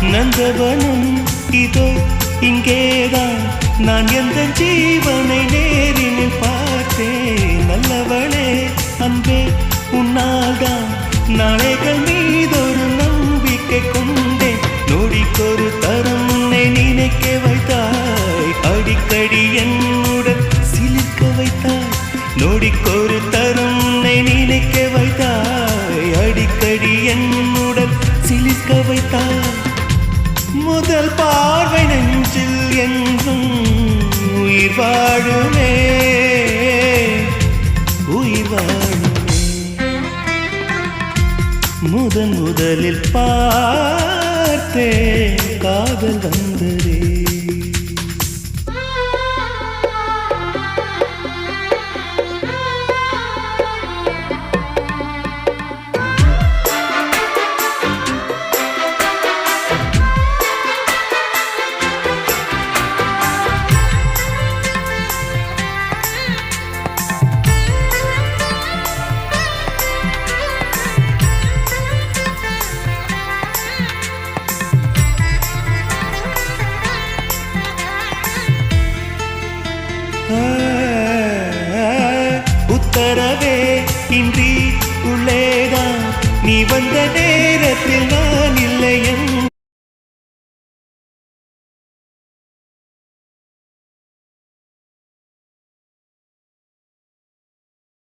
நந்தவனம் இதோ இங்கேதான் நான் எந்த ஜீவனை நேரில் பார்த்தேன் நல்லவளே அன்பே உன்னால்தான் நாளைகள் மீதொரு நம்பிக்கை கொண்டேன் நொடிக்கொரு தரம் உன்னை நினைக்க வைத்தாய் அடிக்கடி என்னுடன் சிலிர்க்க வைத்தாய் நொடிக்கொரு தரம் உன்னை நினைக்க வைத்தாய் அடிக்கடி என்னுடன் சிலிர்க்க வைத்தாய் முதல் பார்வை நெஞ்சில் என்றும் உயிர் வாழுமே உயிர் வாழுமே முதலில் பார்த்தே காதல் வந்ததே உத்தரவே இன்றி உள்ளேதான் நீ வந்த நேரத்தில்